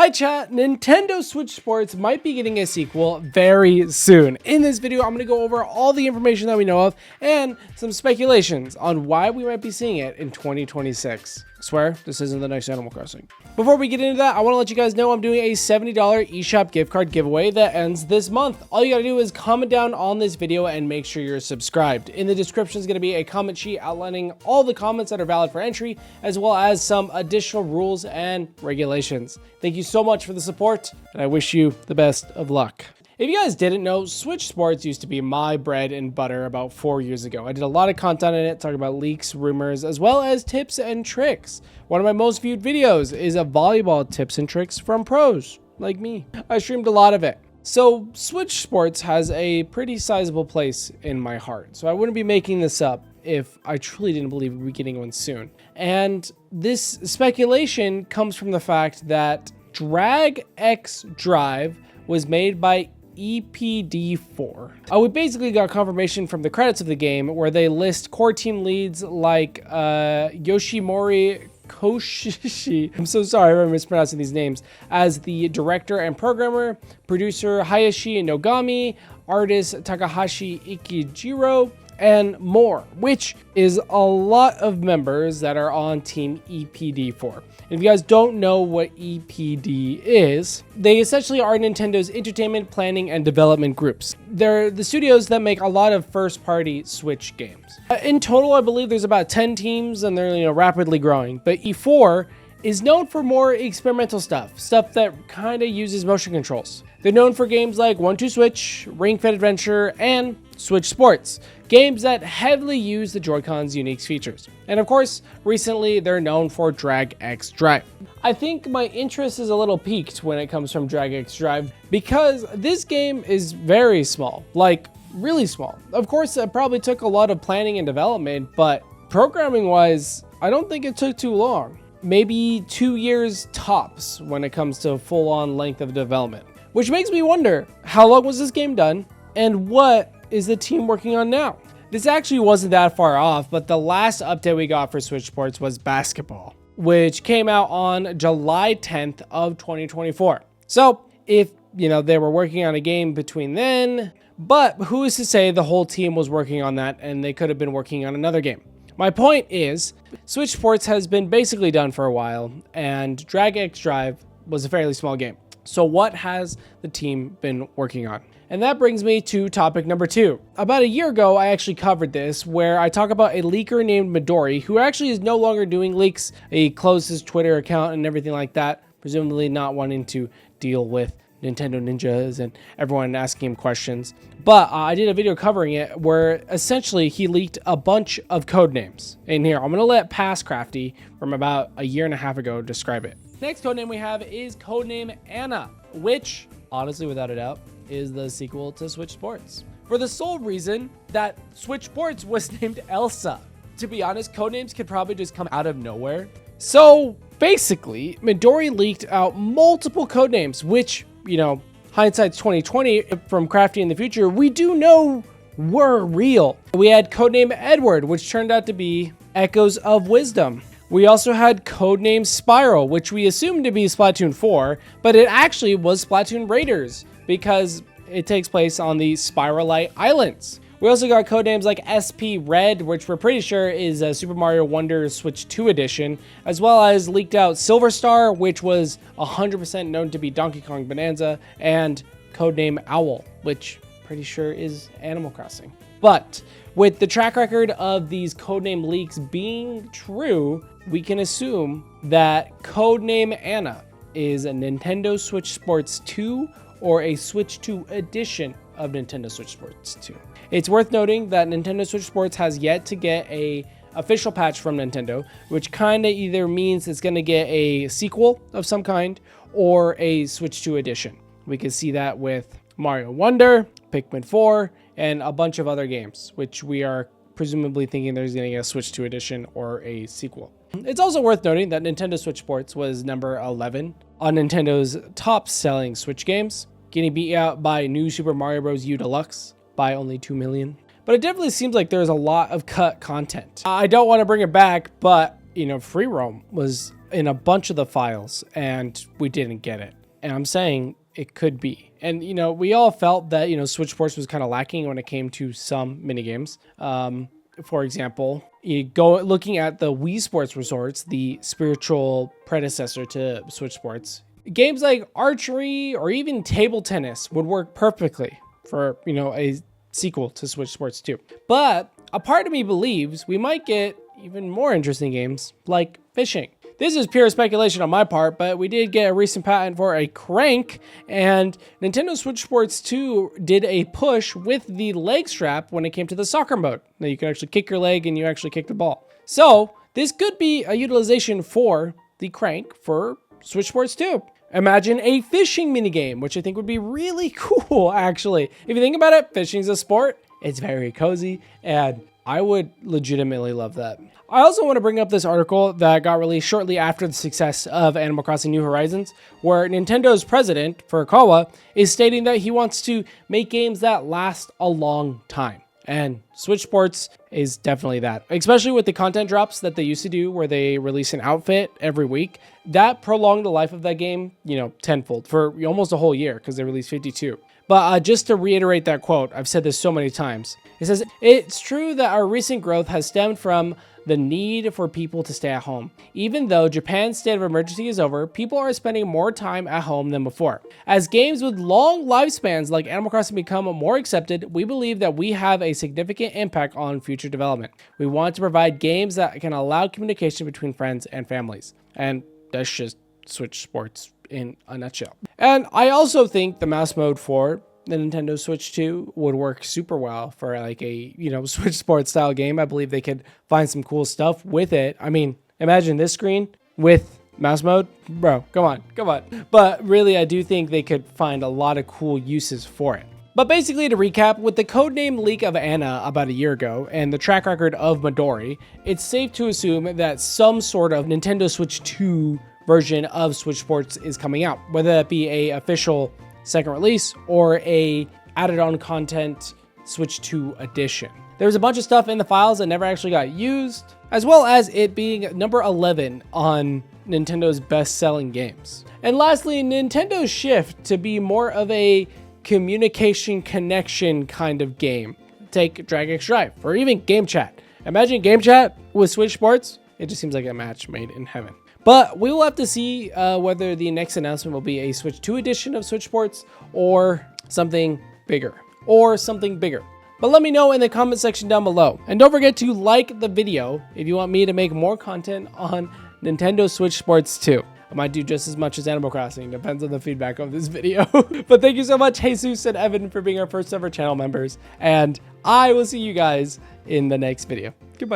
Hi chat, Nintendo Switch Sports might be getting a sequel very soon. In this video, I'm going to go over all the information that we know of and some speculations on why we might be seeing it in 2026. I swear, this isn't the next Animal Crossing. Before we get into that, I want to let you guys know I'm doing a $70 eShop gift card giveaway that ends this month. All you gotta do is comment down on this video and make sure you're subscribed. In the description is going to be a comment sheet outlining all the comments that are valid for entry, as well as some additional rules and regulations. Thank you so much for the support, and I wish you the best of luck. If you guys didn't know, Switch Sports used to be my bread and butter about 4 years ago. I did a lot of content in it, talking about leaks, rumors, as well as tips and tricks. One of my most viewed videos is a volleyball tips and tricks from pros like me. I streamed a lot of it. So Switch Sports has a pretty sizable place in my heart. So I wouldn't be making this up if I truly didn't believe we'd be getting one soon. And this speculation comes from the fact that Drag X Drive was made by EPD4. We basically got confirmation from the credits of the game where they list core team leads like Yoshimori Koshishi, I'm so sorry if I'm mispronouncing these names, as the director and programmer, producer Hayashi Nogami, artist Takahashi Ikijiro, and more, which is a lot of members that are on team EPD4. If you guys don't know what EPD is, they essentially are Nintendo's entertainment planning and development groups. They're the studios that make a lot of first-party Switch games. In total, I believe there's about 10 teams, and they're rapidly growing. But E4 is known for more experimental stuff that kind of uses motion controls. They're known for games like 1-2 Switch, Ring Fit Adventure, and Switch Sports, games that heavily use the Joy-Con's unique features. And of course, recently they're known for Drag X Drive. I think my interest is a little piqued when it comes from Drag X Drive because this game is very small, like really small. Of course, it probably took a lot of planning and development, but programming-wise, I don't think it took too long. Maybe 2 years tops when it comes to full-on length of development. Which makes me wonder, how long was this game done? And what is the team working on now? This actually wasn't that far off, but the last update we got for Switch Sports was basketball, which came out on July 10th of 2024. So if, they were working on a game between then, but who is to say the whole team was working on that and they could have been working on another game? My point is, Switch Sports has been basically done for a while, and Drag X Drive was a fairly small game. So what has the team been working on? And that brings me to topic number 2. About a year ago, I actually covered this, where I talk about a leaker named Midori, who actually is no longer doing leaks. He closed his Twitter account and everything like that, presumably not wanting to deal with Nintendo ninjas and everyone asking him questions. But I did a video covering it where essentially he leaked a bunch of code names. And here, I'm going to let Past Crafty from about a year and a half ago describe it. Next codename we have is Codename Anna, which, honestly, without a doubt, is the sequel to Switch Sports. For the sole reason that Switch Sports was named Elsa. To be honest, codenames could probably just come out of nowhere. So basically, Midori leaked out multiple codenames, which, hindsight's 2020 from Crafty in the future, we do know were real. We had codename Edward, which turned out to be Echoes of Wisdom. We also had codename Spiral, which we assumed to be Splatoon 4, but it actually was Splatoon Raiders because it takes place on the Spiralite Islands. We also got codenames like SP Red, which we're pretty sure is a Super Mario Wonder Switch 2 edition, as well as leaked out Silver Star, which was 100% known to be Donkey Kong Bonanza, and codename Owl, which pretty sure is Animal Crossing. But with the track record of these codename leaks being true, we can assume that codename Anna is a Nintendo Switch Sports 2 or a Switch 2 edition of Nintendo Switch Sports 2. It's worth noting that Nintendo Switch Sports has yet to get a official patch from Nintendo, which kind of either means it's going to get a sequel of some kind or a Switch 2 edition. We can see that with Mario Wonder, Pikmin 4, and a bunch of other games, which we are presumably thinking there's going to get a Switch 2 edition or a sequel. It's also worth noting that Nintendo Switch Sports was number 11 on Nintendo's top-selling Switch games, getting beat out by New Super Mario Bros. U Deluxe by only 2 million. But it definitely seems like there's a lot of cut content. I don't want to bring it back, but, free roam was in a bunch of the files and we didn't get it. And I'm saying it could be. And, you know, we all felt that, you know, Switch Sports was kind of lacking when it came to some minigames. For example, you go looking at the Wii Sports Resorts, the spiritual predecessor to Switch Sports. Games like archery or even table tennis would work perfectly for, you know, a sequel to Switch Sports 2. But a part of me believes we might get even more interesting games like fishing. This is pure speculation on my part, but we did get a recent patent for a crank, and Nintendo Switch Sports 2 did a push with the leg strap when it came to the soccer mode. Now you can actually kick your leg and you actually kick the ball. So this could be a utilization for the crank for Switch Sports 2. Imagine a fishing minigame, which I think would be really cool, actually. If you think about it, fishing is a sport. It's very cozy, and I would legitimately love that. I also want to bring up this article that got released shortly after the success of Animal Crossing New Horizons, where Nintendo's president, Furukawa, is stating that he wants to make games that last a long time. And Switch Sports is definitely that, especially with the content drops that they used to do where they release an outfit every week. That prolonged the life of that game, you know, tenfold for almost a whole year because they released 52. But just to reiterate that quote, I've said this so many times. It says, "It's true that our recent growth has stemmed from the need for people to stay at home. Even though Japan's state of emergency is over, people are spending more time at home than before. As games with long lifespans like Animal Crossing become more accepted, we believe that we have a significant impact on future development. We want to provide games that can allow communication between friends and families." And that's just Switch Sports in a nutshell. And I also think the mouse mode for the Nintendo Switch 2 would work super well for like a, you know, Switch Sports style game. I believe they could find some cool stuff with it. I mean, imagine this screen with mouse mode, bro, come on. But really, I do think they could find a lot of cool uses for it. But basically, to recap, with the codename leak of Anna about a year ago and the track record of Midori, it's safe to assume that some sort of Nintendo Switch 2 version of Switch Sports is coming out, whether that be a official second release or a added on content Switch 2 edition. There was a bunch of stuff in the files that never actually got used, as well as it being number 11 on Nintendo's best-selling games. And lastly, Nintendo's shift to be more of a communication connection kind of game. Take Drag X Drive or even Game Chat. Imagine Game Chat with Switch Sports. It just seems like a match made in heaven. But we will have to see whether the next announcement will be a Switch 2 edition of Switch Sports or something bigger. But let me know in the comment section down below. And don't forget to like the video if you want me to make more content on Nintendo Switch Sports 2. I might do just as much as Animal Crossing, depends on the feedback of this video. But thank you so much, Jesus and Evan, for being our first ever channel members. And I will see you guys in the next video. Goodbye.